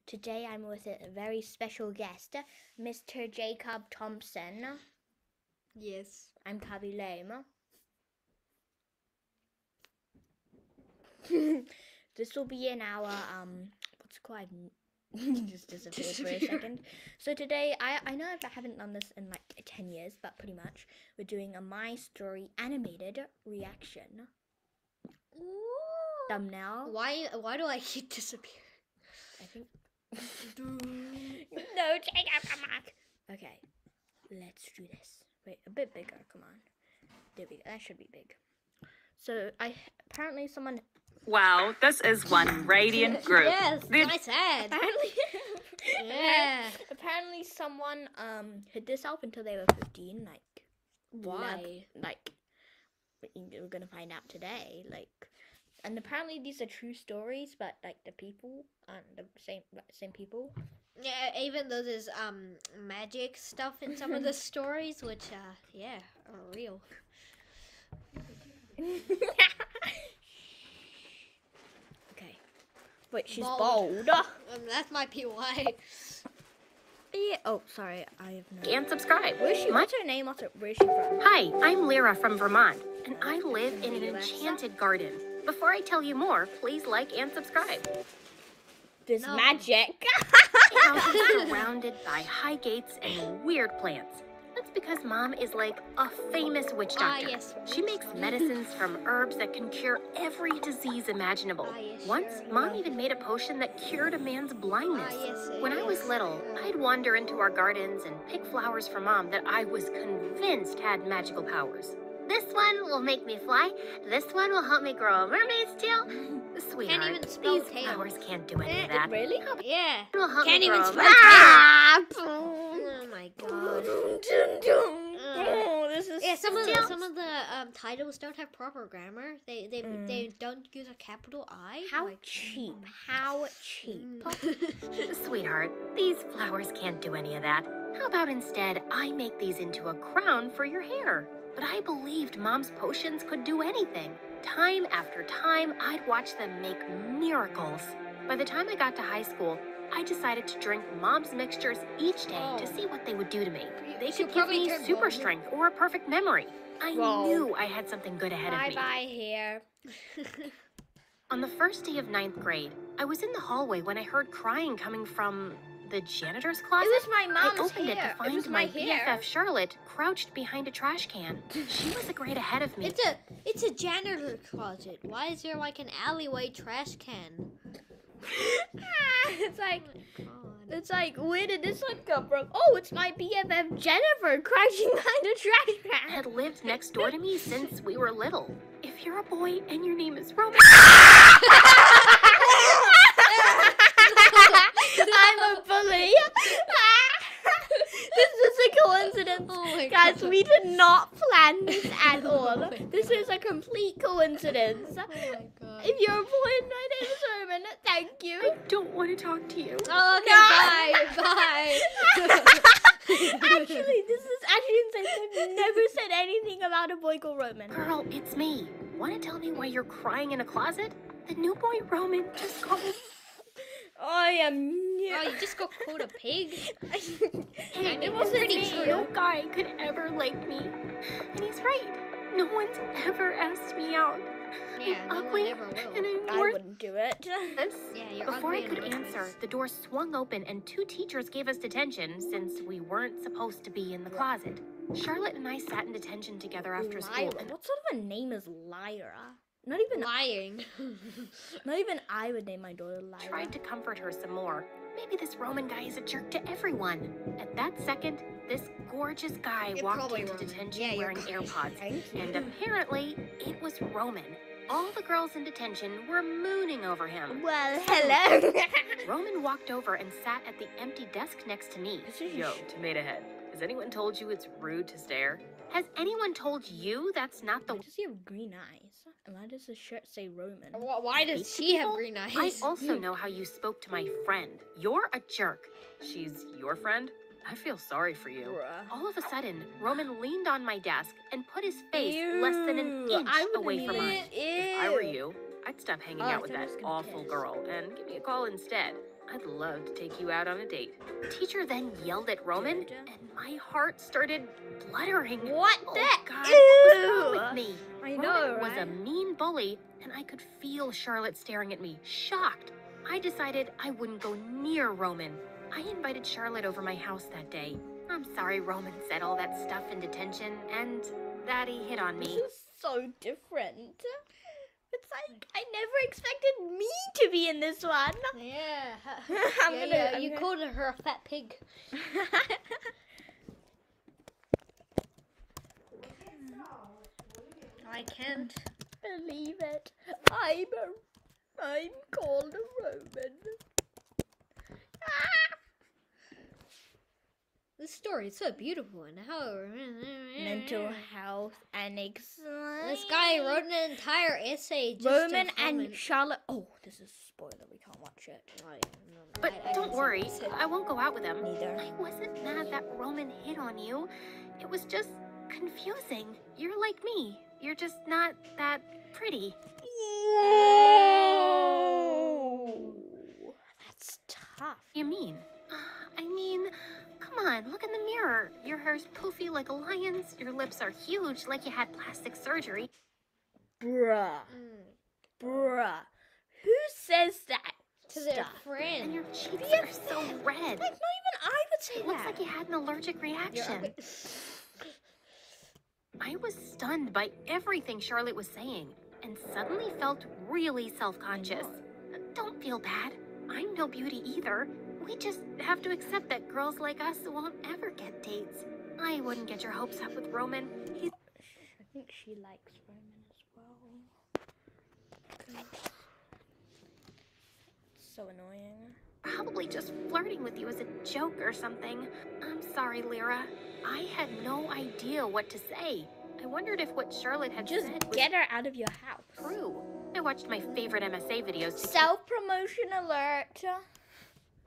Today I'm with a very special guest, Mr. Jacob Thompson. Yes. I'm Kabi Lame. This will be in our what's it called? Just disappeared for a second. So today, I know I haven't done this in like 10 years, but pretty much we're doing a My Story animated reaction thumbnail. Why do I keep disappearing? I think. No, Jacob, come back. Okay, let's do this. Wait, a bit bigger. Come on. There we go. That should be big. So apparently someone. Wow, this is one radiant group. Yes, nice ad. Apparently. Yeah. Apparently someone hid themselves until they were 15. Like. Why? Like. We're gonna find out today. Like. And apparently these are true stories, but like the people aren't the same people. Yeah, even though there's magic stuff in some of the stories, which are real. Okay. Wait, she's Bold. bold. That might be why. Yeah. Oh, sorry. I have no. And subscribe. Where's she? What's her name? Where's she from? Hi, I'm Lyra from Vermont, and I live in an enchanted garden. Before I tell you more, please like and subscribe. There's No. magic. The house is surrounded by high gates and weird plants. That's because Mom is like a famous witch doctor. Yes. She makes medicines from herbs that can cure every disease imaginable. Yes, Once, sure, Mom yeah. even made a potion that cured a man's blindness. Yes. When I was little, I'd wander into our gardens and pick flowers for Mom that I was convinced had magical powers. This one will make me fly. This one will help me grow a mermaid's tail. Sweetheart, even spell these tail. flowers can't do any of that. Really? Yeah. It will help Can't me even grow a spell mer- Oh my god. Oh, this is Yeah, some of Still- the titles don't have proper grammar. They don't use a capital I. How like, cheap. How cheap. Sweetheart, these flowers can't do any of that. How about instead I make these into a crown for your hair? But I believed Mom's potions could do anything. Time after time, I'd watch them make miracles. By the time I got to high school, I decided to drink Mom's mixtures each day to see what they would do to me. They She'll could give probably me turn super bald. strength or a perfect memory. I Whoa. knew I had something good ahead of me. Bye hair. On the first day of 9th grade, I was in the hallway when I heard crying coming from the janitor's closet. It was my I mom's opened it hair. to find It was my hair. BFF Charlotte crouched behind a trash can. She was a grade ahead of me. It's a janitor closet. Why is there like an alleyway trash can? It's like, God. it's like, where did this one come from? Oh, it's my BFF Jennifer crouching behind a trash can. Had lived next door to me since we were little. If you're a boy and your name is Roman, I'm a bully. This is a coincidence. Oh my Guys, God. we did not plan this at all. Oh my This is a complete coincidence. Oh my god. If you're a boy and my name is Herman, thank you. I don't want to talk to you. Oh, okay, bye. Actually, this is actually insane. I've never said anything about a boy called Roman. Girl, it's me. Want to tell me why you're crying in a closet? The new boy Roman just called. I am. Oh, you just got called a pig? Hey, it wasn't pretty me. true. No guy could ever like me. And he's right. No one's ever asked me out. Yeah, I'm no one ugly, ever will. and I'm I worth wouldn't do it. this. Yeah, you're Before I ugly could and answer, worthless. the door swung open and 2 teachers gave us detention since we weren't supposed to be in the closet. Charlotte and I sat in detention together after school. Lyra. What sort of a name is Lyra? Not even Lying. I would name my daughter Lyra. Tried to comfort her some more. Maybe this Roman guy is a jerk to everyone. At that second, this gorgeous guy You're walked probably into Roman. detention Yeah, you're wearing crazy. AirPods. Thank you. And apparently, it was Roman. All the girls in detention were mooning over him. Well, hello. Roman walked over and sat at the empty desk next to me. This is- Yo, Tomato Head, has anyone told you it's rude to stare? Has anyone told you that's not the Why does he have green eyes? And why does his shirt say Roman? Why does Speak to she have people? green eyes? I also know how you spoke to my friend. You're a jerk. She's your friend? I feel sorry for you. Bruh. All of a sudden, Roman leaned on my desk and put his face less than an Ew, inch I away wouldn't from even- mine. If I were Ew. you, I'd stop hanging Oh, I out with thought I that was gonna awful piss. girl and give me a call instead. I'd love to take you out on a date. The teacher then yelled at Roman, Georgia? and my heart started fluttering. What Oh, the? God, what was wrong Ew. with me? I Roman know, was a right? mean bully, and I could feel Charlotte staring at me, shocked. I decided I wouldn't go near Roman. I invited Charlotte over my house that day. I'm sorry Roman said all that stuff in detention, and that he hit on This me. is so different. It's like I never expected me to be in this one. Yeah. I'm You gonna- called her a fat pig. I can't. Believe it. I'm called a Roman. This story is so beautiful and how Mental health and anxiety. This guy wrote an entire essay just Roman to and comment. Charlotte. Oh, this is a spoiler. We can't watch it. Oh, yeah, no, But I don't didn't worry, see I won't go out with him. Neither. I wasn't mad that Roman hit on you. It was just confusing. You're like me. You're just not that pretty. That's tough. You mean? I mean, come on, look in the mirror. Your hair's poofy like a lion's. Your lips are huge like you had plastic surgery. Bruh. Mm. Bruh. Who says that To their stuff? And friend. your cheeks are so red. Like, not even I would say It looks that. like you had an allergic reaction. okay. I was stunned by everything Charlotte was saying and suddenly felt really self-conscious. Don't feel bad. I'm no beauty either. We just have to accept that girls like us won't ever get dates. I wouldn't get your hopes up with Roman. He's I think she likes Roman as well. So annoying. probably just flirting with you as a joke or something. I'm sorry, Lyra. I had no idea what to say. I wondered if what Charlotte had Just said was get her out of your house. true. I watched my favorite MSA videos to keep Self-promotion alert.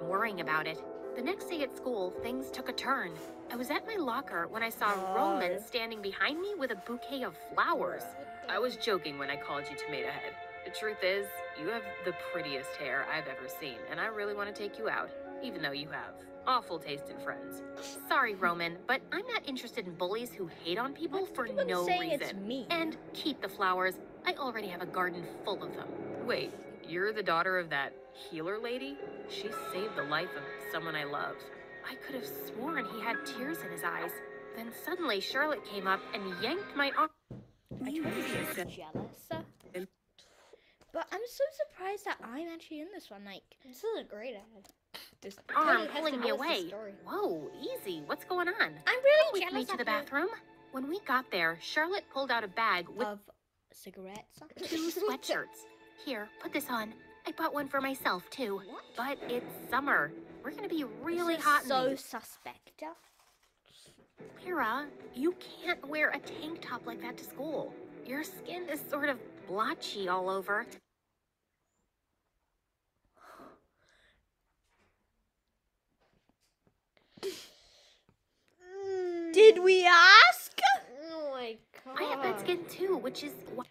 worrying about it. The next day at school, things took a turn. I was at my locker when I saw Oh. Roman standing behind me with a bouquet of flowers. I was joking when I called you Tomato Head. The truth is, you have the prettiest hair I've ever seen, and I really want to take you out, even though you have awful taste in friends. Sorry, Roman, but I'm not interested in bullies who hate on people for Keep on no saying it's reason. me. And keep the flowers. I already have a garden full of them. Wait, you're the daughter of that healer lady? She saved the life of someone I loved. I could have sworn he had tears in his eyes. Then suddenly Charlotte came up and yanked my arm. I told you she was jealous. But I'm so surprised that I'm actually in this one. Like, This is a great ad. this Arm has to pulling me tell us the away. story. Whoa, easy. What's going on? I'm really With me jealous to the of you. bathroom. When we got there, Charlotte pulled out a bag with Of cigarettes. 2 sweatshirts. Here, put this on. I bought one for myself too. What? But it's summer. We're gonna be really This is hot in so these. suspect. Lyra, you can't wear a tank top like that to school. Your skin is sort of blotchy all over. Did we ask? Oh my god. I have that skin too, which is why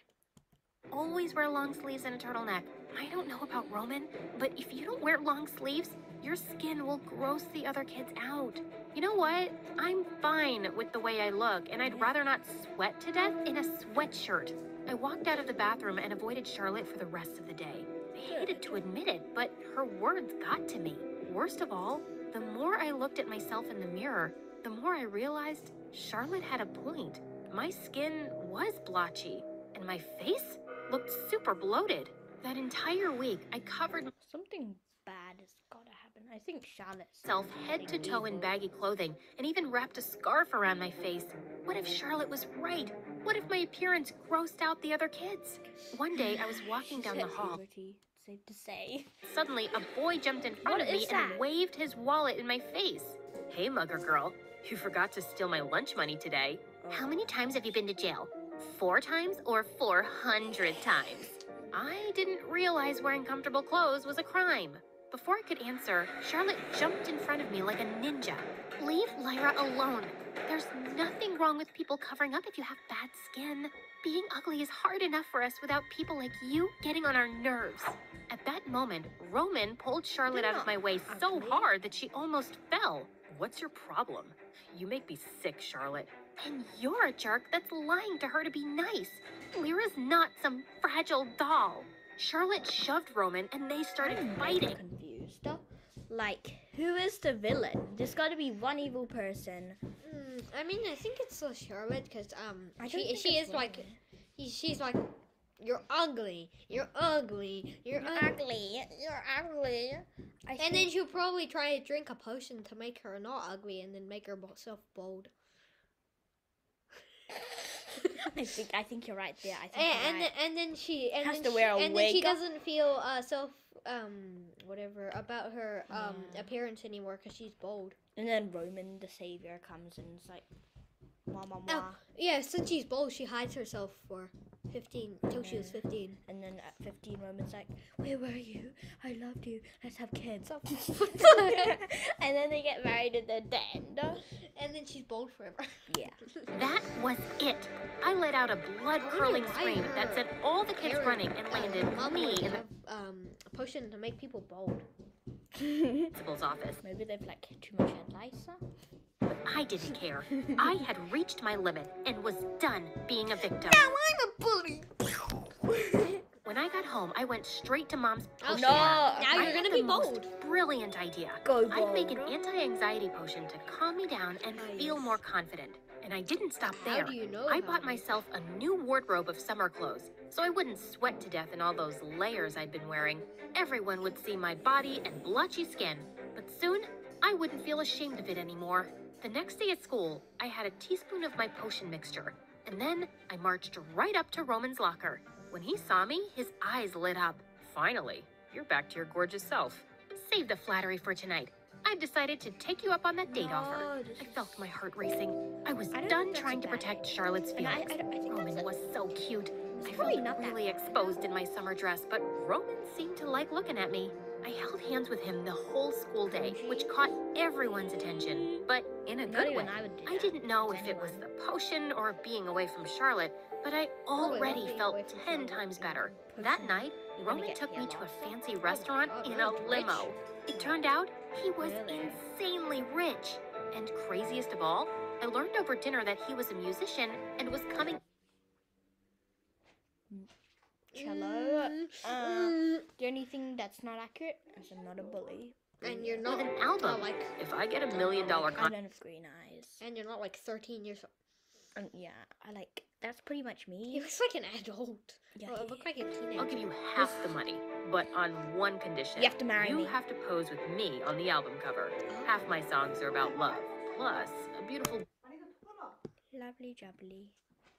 always wear long sleeves and a turtleneck. I don't know about Roman, but if you don't wear long sleeves, your skin will gross the other kids out. You know what? I'm fine with the way I look, and I'd rather not sweat to death in a sweatshirt. I walked out of the bathroom and avoided Charlotte for the rest of the day. I hated to admit it, but her words got to me. Worst of all, the more I looked at myself in the mirror, the more I realized Charlotte had a point. My skin was blotchy, and my face looked super bloated. That entire week, I covered Something bad has gotta happen. I think Charlotte's myself head to toe in evil. baggy clothing and even wrapped a scarf around my face. What if Charlotte was right? What if my appearance grossed out the other kids? One day, I was walking down the She's at hall. puberty, safe to say. Suddenly, a boy jumped in front What of me is and that? waved his wallet in my face. Hey, mugger girl, you forgot to steal my lunch money today. How many times have you been to jail? 4 times or 400 times? I didn't realize wearing comfortable clothes was a crime. Before I could answer, Charlotte jumped in front of me like a ninja. Leave Lyra alone. There's nothing wrong with people covering up if you have bad skin. Being ugly is hard enough for us without people like you getting on our nerves. At that moment, Roman pulled Charlotte out of my way so hard that she almost fell. What's your problem? You make me sick, Charlotte. And you're a jerk that's lying to her to be nice. Lyra's not some fragile doll. Charlotte shoved Roman and they started fighting. I'm confused. Like, who is the villain? There's got to be one evil person. I mean, I think it's still Charlotte because she's like, you're ugly, you're ugly, you're ugly. You're ugly. And then she'll probably try to drink a potion to make her not ugly and then make herself bold. I think you're right there. I think And you're right. then she doesn't feel whatever about her appearance anymore because she's bold. And then Roman, the savior, comes and is like, "Mama, Oh, yeah, since she's bold, she hides herself for 15 until she was 15. And then at 15, Roman's like, "Where were you? I loved you. Let's have kids." And then they get married and they're dead. And then she's bold forever. Yeah. That was it. I let out a blood-curdling scream that sent all the kids running and landed me in the a potion to make people bold. principal's office. Maybe they've like too much advice. But I didn't care. I had reached my limit and was done being a victim. Now I'm a bully. When I got home, I went straight to Mom's Oh, potion. no. bar. Now I you're had gonna the be most bold. brilliant idea. Go I'd make an bold. anti-anxiety potion to calm me down and feel more confident. And I didn't stop How there. do you know I about bought it? myself a new wardrobe of summer clothes, so I wouldn't sweat to death in all those layers I'd been wearing. Everyone would see my body and blotchy skin, but soon I wouldn't feel ashamed of it anymore. The next day at school, I had a teaspoon of my potion mixture, and then I marched right up to Roman's locker. When he saw me, his eyes lit up. Finally, you're back to your gorgeous self. Save the flattery for tonight. I've decided to take you up on that date offer. I felt my heart racing. I was I don't done think that's trying a to bad protect Charlotte's And I feelings. think Roman that's was so cute. I probably felt not that really bad. exposed in my summer dress, but Roman seemed to like looking at me. I held hands with him the whole school day, which caught everyone's attention, but in a Not good way. even I would do I that. didn't know if it was the potion or being away from Charlotte, but I Probably not already being felt away from 10 Charlotte. times better. That night, You're gonna Roman get took me yellow. to a fancy restaurant God, in a really limo. rich. It turned out he was Really? insanely rich. And craziest of all, I learned over dinner that he was a musician and was coming. Cello. Mm. The only thing that's not accurate is I'm not a bully. And you're with not an album. like, If I get $1 million I contract, don't have green eyes. and you're not like 13 years old. Yeah, that's pretty much He me. looks like an adult. Yeah, Well, it looked like a teenager. I'll give you half the money, but on one condition. You have to marry me. You have to pose with me on the album cover. Half my songs are about love, plus a beautiful. Lovely jubbly.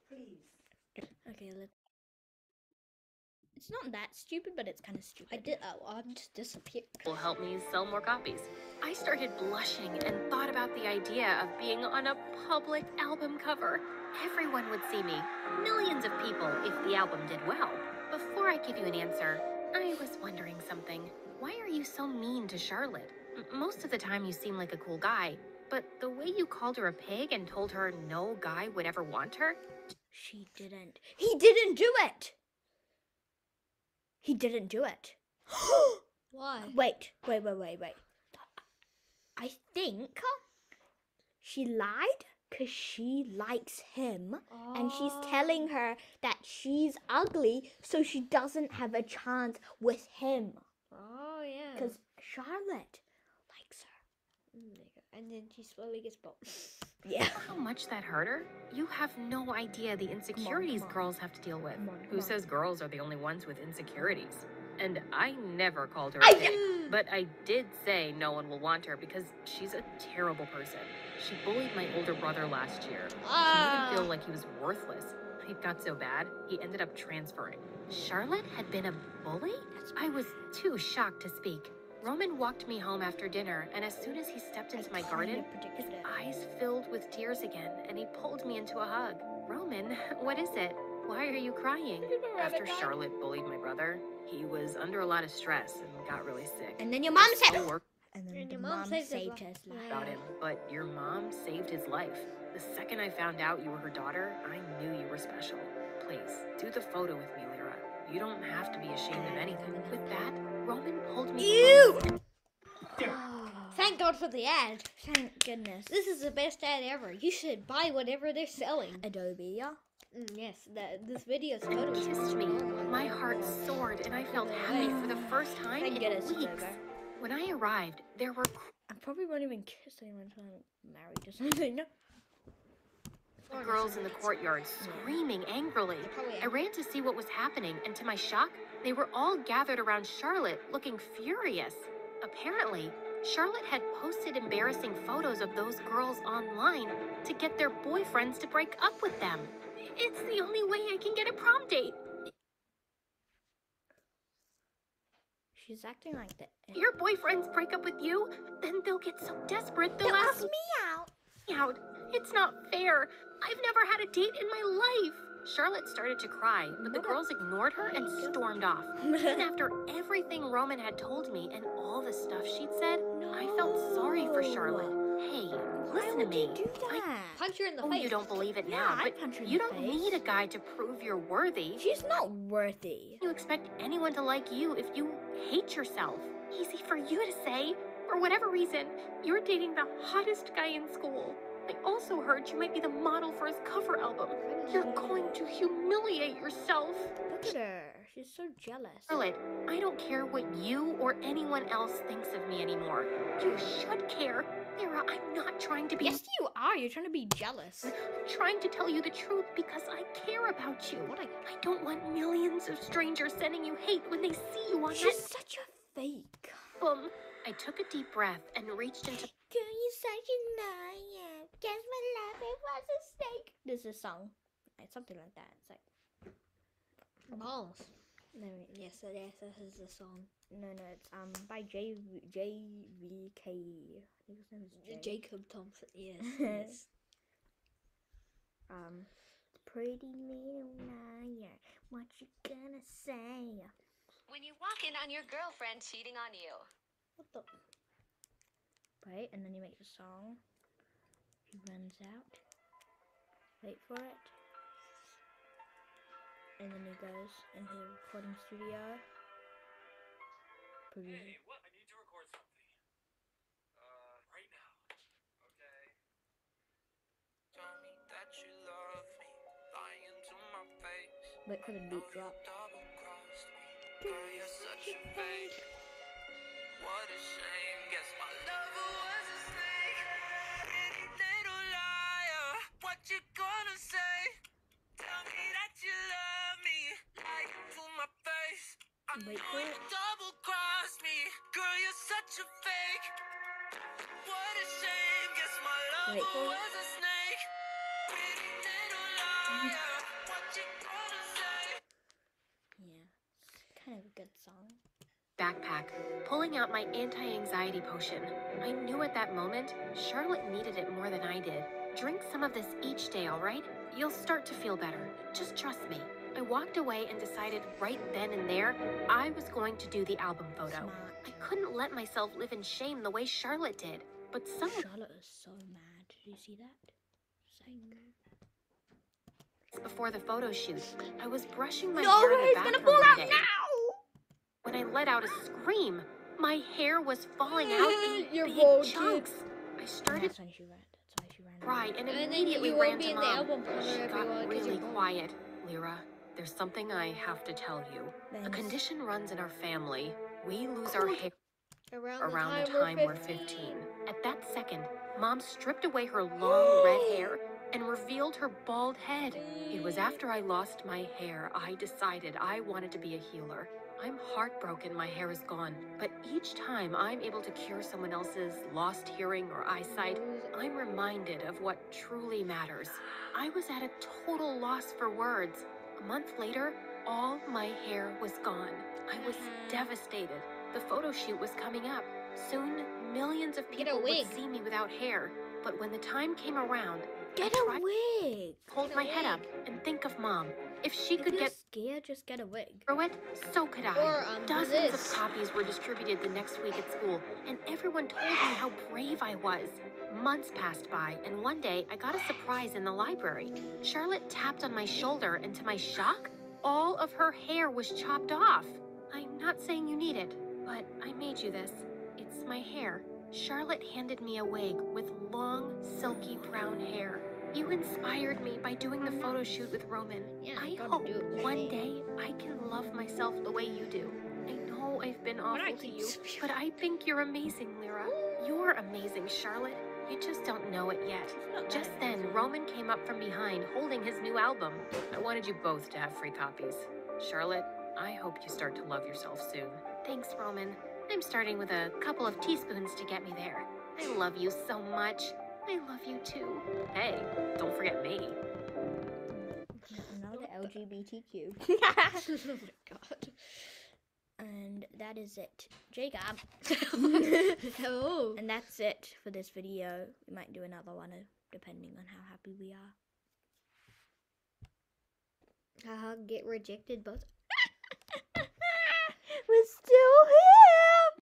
Please. Okay, let's. It's not that stupid, but it's kind of stupid. I'm just disappeared. Will help me sell more copies. I started blushing and thought about the idea of being on a public album cover. Everyone would see me, millions of people, if the album did well. Before I give you an answer, I was wondering something. Why are you so mean to Charlotte? Most of the time you seem like a cool guy, but the way you called her a pig and told her no guy would ever want her? She didn't. He didn't do it! He didn't do it. Why? Wait. I think she lied because she likes him. And she's telling her that she's ugly so she doesn't have a chance with him. Oh, yeah. Because Charlotte likes her. And then she slowly gets bold. Yeah. How much that hurt her? You have no idea the insecurities come on. girls have to deal with. Come on, come Who on. says girls are the only ones with insecurities? And I never called her I a pig. But I did say no one will want her because she's a terrible person. She bullied my older brother last year. She made him feel like he was worthless. It got so bad, he ended up transferring. Charlotte had been a bully? I was too shocked to speak. Roman walked me home after dinner, and as soon as he stepped into my garden, his eyes filled with tears again, and he pulled me into a hug. Roman, what is it? Why are you crying? After Charlotte bullied my brother, He was under a lot of stress and got really sick. And then your mom Still said, worked and then And the your mom mom saved his saved life. his life. about him, but your mom saved his life. The second I found out you were her daughter, I knew you were special. Please, do the photo with me, Lyra. You don't have to be ashamed of anything. With that, Roman pulled me Ew! close. Oh, Thank God for the ad. thank goodness. This is the best ad ever. You should buy whatever they're selling. Adobe, yeah. Yes, this video is totally Kissed me. My heart soared and I felt happy for the first time Thank in goodness it's weeks. over. When I arrived, there were I probably won't even kiss anyone until I'm married or something. No. girls in the courtyard screaming angrily. Probably I ran to see what was happening, and to my shock, they were all gathered around Charlotte, looking furious. Apparently, Charlotte had posted embarrassing photos of those girls online to get their boyfriends to break up with them. It's the only way I can get a prom date. She's acting like that. Your boyfriends break up with you, then they'll get so desperate they'll ask me out. me out. It's not fair. I've never had a date in my life. Charlotte started to cry, but the What a girls ignored her and stormed off. And after everything Roman had told me and all the stuff she'd said, I felt sorry for Charlotte. Hey, Why listen to would me. you do that? punch her in the Oh, face. you don't believe it Yeah, now, I'd but punch her in you the don't face. need a guy to prove you're worthy. She's not worthy. You expect anyone to like you if you hate yourself. Easy for you to say. For whatever reason, you're dating the hottest guy in school. I also heard you might be the model for his cover album. You're going to humiliate yourself. Look at her. She's so jealous. Charlotte, I don't care what you or anyone else thinks of me anymore. You should care. Lyra, I'm not trying to be... Yes, you are. You're trying to be jealous. I'm trying to tell you the truth because I care about you. I don't want millions of strangers sending you hate when they see you on She's such a fake. album. I took a deep breath and reached into... Girl, you such a liar. Guess my life it was a snake. There's a song. It's something like that. It's like Balls. no, Yes, this is the song. no, it's by JVK. I think his name is J. Jacob Thompson. Yes. Yes. Pretty little liar. What you gonna say? When you walk in on your girlfriend cheating on you. What the? Right, and then he makes a song. He runs out. Wait for it. And then he goes into the recording studio. Producer. What? I need to record something. Right now. Okay. Tell me that you love me, lying to my face. Wait for the beat drop. Double-crossed me, girl, you're such a fake. What a shame. Guess my lover was a snake. Pretty little liar. What you gonna say? Tell me that you love me, lying to my face. I Wait know for you it. double-cross me, girl, you're such a fake. What a shame. Guess my Wait lover for it. was a snake. Pretty little liar. What you gonna say? Yeah, it's kind of a good song. backpack, pulling out my anti-anxiety potion. I knew at that moment Charlotte needed it more than I did. Drink some of this each day, all right? You'll start to feel better. Just trust me. I walked away and decided right then and there I was going to do the album photo. Smart. I couldn't let myself live in shame the way Charlotte did. But some Charlotte is so mad. Did you see that? Psych. before the photo shoot, I was brushing my No, hair in the he's bathroom gonna pull one out day. now! When I let out a scream, my hair was falling out in You're big bold, kid. chunks. I started That's when she ran. That's why she ran. cry and And then immediately you won't ran be to in the Mom. album cover She if you got want, 'cause really you're bald. quiet. Lyra, there's something I have to tell you. A Thanks. condition runs in our family. We lose our hair Around the time we're 15. At that second, Mom stripped away her long red hair and revealed her bald head. It was after I lost my hair I decided I wanted to be a healer. I'm heartbroken my hair is gone, but each time I'm able to cure someone else's lost hearing or eyesight, I'm reminded of what truly matters. I was at a total loss for words. A month later, all my hair was gone. I was devastated. The photo shoot was coming up. Soon, millions of Get a people would wig. see me without hair. But when the time came around, Get I a tried wig. to hold my head up and think of Mom. If she If could you're get scared, just get a wig. through it, so could I. Or, Dozens this. of copies were distributed the next week at school, and everyone told me how brave I was. Months passed by, and one day I got a surprise in the library. Charlotte tapped on my shoulder, and to my shock, all of her hair was chopped off. I'm not saying you need it, but I made you this. It's my hair. Charlotte handed me a wig with long, silky brown hair. You inspired me by doing the photo shoot with Roman. Yeah, I gotta hope do it with one me. day I can love myself the way you do. I know I've been Why do I awful to keep you, spewing? but I think you're amazing, Lyra. You're amazing, Charlotte. You just don't know it yet. Just then, Roman came up from behind, holding his new album. I wanted you both to have free copies. Charlotte, I hope you start to love yourself soon. Thanks, Roman. I'm starting with a couple of teaspoons to get me there. I love you so much. I love you too. Hey, don't forget me. Now the LGBTQ. Oh my god. And that is it. Jacob. Oh. And that's it for this video. We might do another one depending on how happy we are. Get rejected, but We're still here.